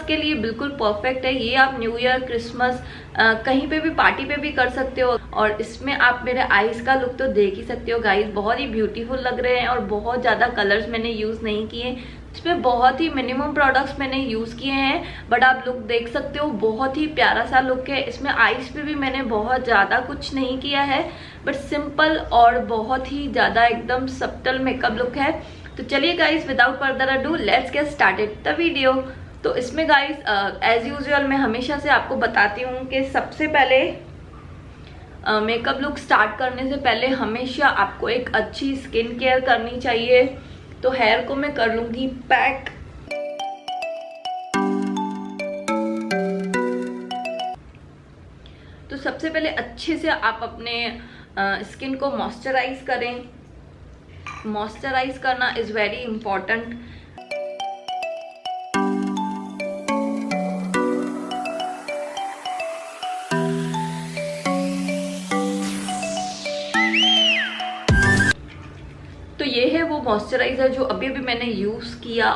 के लिए बिल्कुल परफेक्ट है ये। आप न्यू ईयर, क्रिसमस कहीं पे भी पार्टी पे भी कर सकते हो। और इसमें आप मेरे आईज का लुक तो देख ही सकते हो गाइस, बहुत ही ब्यूटीफुल लग रहे हैं और बहुत ज्यादा कलर्स मैंने यूज नहीं किए। इसमें बहुत ही मिनिमम प्रोडक्ट्स मैंने यूज किए हैं, बट आप लुक देख सकते हो बहुत ही प्यारा सा लुक है। इसमें आईज पे भी मैंने बहुत ज्यादा कुछ नहीं किया है, बट सिंपल और बहुत ही ज्यादा एकदम सब्टल मेकअप लुक है। तो चलिए guys without further ado let's get started the video. तो इसमें गाइज एज यूजुअल मैं हमेशा से आपको बताती हूँ कि सबसे पहले मेकअप लुक स्टार्ट करने से पहले हमेशा आपको एक अच्छी स्किन केयर करनी चाहिए। तो हेयर को मैं कर लूंगी पैक। तो सबसे पहले अच्छे से आप अपने स्किन को मॉइस्चराइज करें। मॉइस्चराइज करना इज वेरी इंपॉर्टेंट। तो ये है वो मॉइस्चराइजर जो अभी अभी मैंने यूज किया।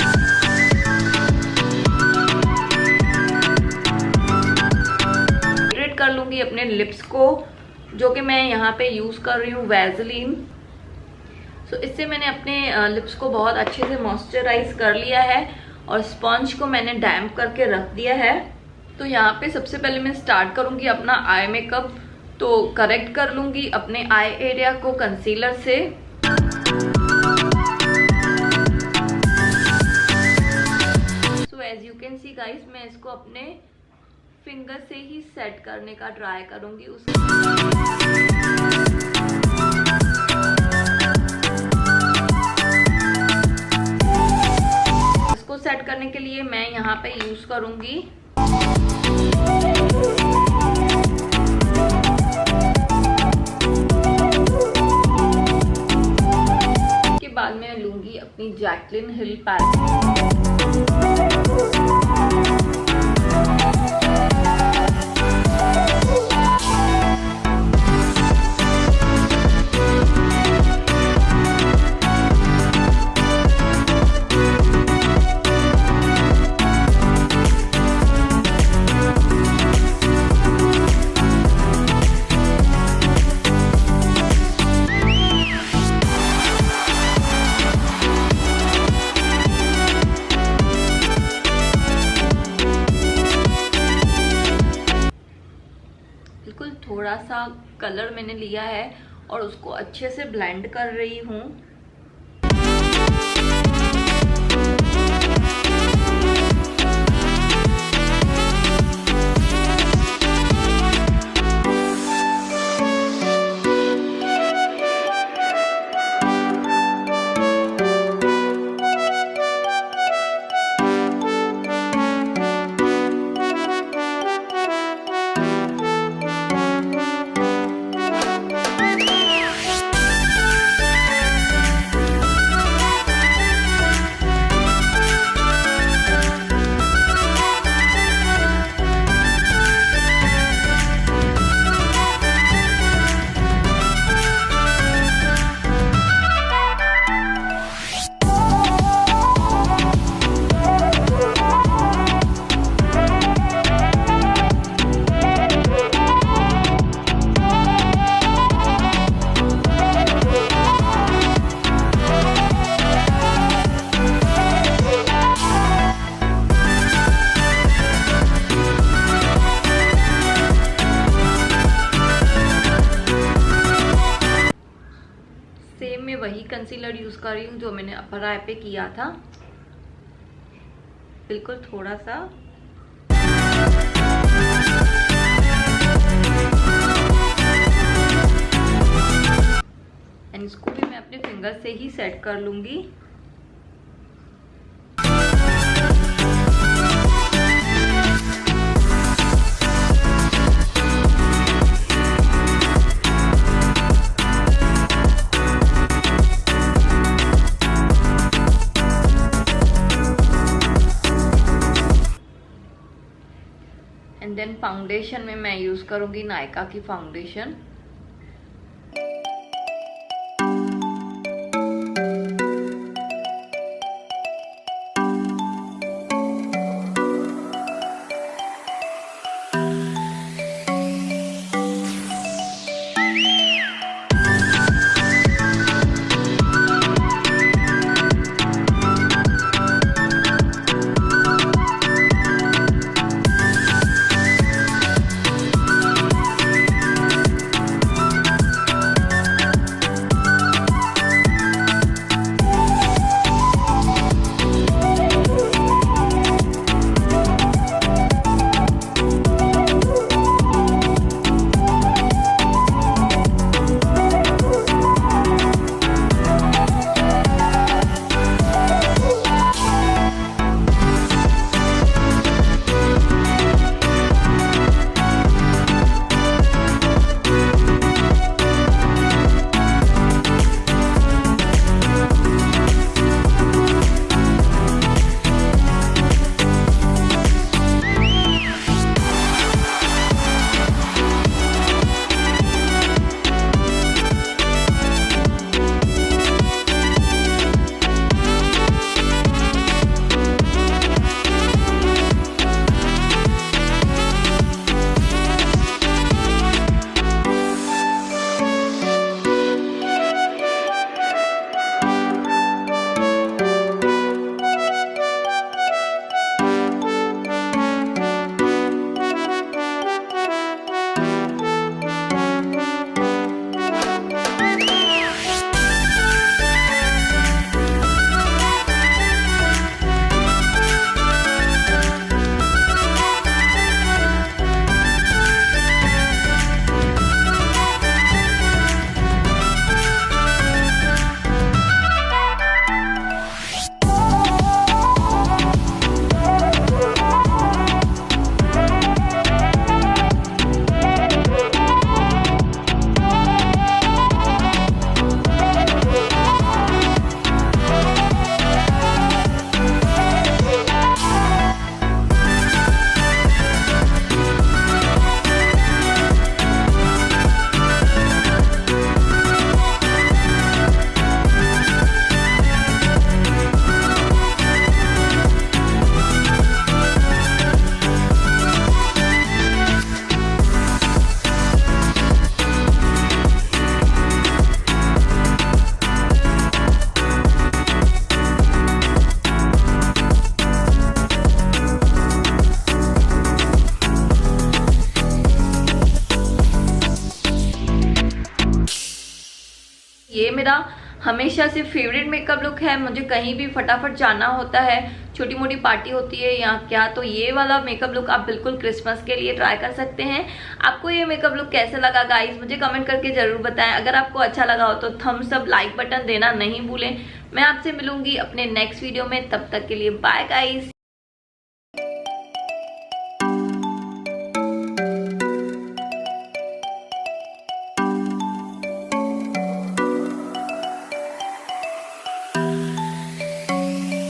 हाइड्रेट कर लूंगी अपने लिप्स को, जो कि मैं यहाँ पे यूज कर रही हूँ वैसलीन। सो इससे मैंने अपने लिप्स को बहुत अच्छे से मॉइस्चराइज कर लिया है और स्पंज को मैंने डैम्प करके रख दिया है। तो यहाँ पे सबसे पहले मैं स्टार्ट करूंगी अपना आई मेकअप। तो करेक्ट कर लूंगी अपने आई एरिया को कंसीलर से। So as you can see guys, मैं इसको अपने फिंगर से ही सेट करने का ट्राई करूंगी। इसको सेट करने के लिए मैं यहाँ पे यूज करूंगी के बाद मैं लूंगी अपनी जैकलिन हिल पैलेट। बिल्कुल थोड़ा सा कलर मैंने लिया है और उसको अच्छे से ब्लेंड कर रही हूँ। सेम मैं वही कंसीलर यूज कर रही हूँ जो मैंने अपर आई पे किया था, बिल्कुल थोड़ा सा। एंड इसको भी मैं अपने फिंगर से ही सेट कर लूंगी। एंड देन फाउंडेशन में मैं यूज करूंगी नायका की फाउंडेशन। ये मेरा हमेशा से फेवरेट मेकअप लुक है। मुझे कहीं भी फटाफट जाना होता है, छोटी मोटी पार्टी होती है या क्या, तो ये वाला मेकअप लुक आप बिल्कुल क्रिसमस के लिए ट्राई कर सकते हैं। आपको ये मेकअप लुक कैसे लगा गाइस, मुझे कमेंट करके जरूर बताएं। अगर आपको अच्छा लगा हो तो थम्स अप, लाइक बटन देना नहीं भूलें। मैं आपसे मिलूंगी अपने नेक्स्ट वीडियो में, तब तक के लिए बाय गाइस।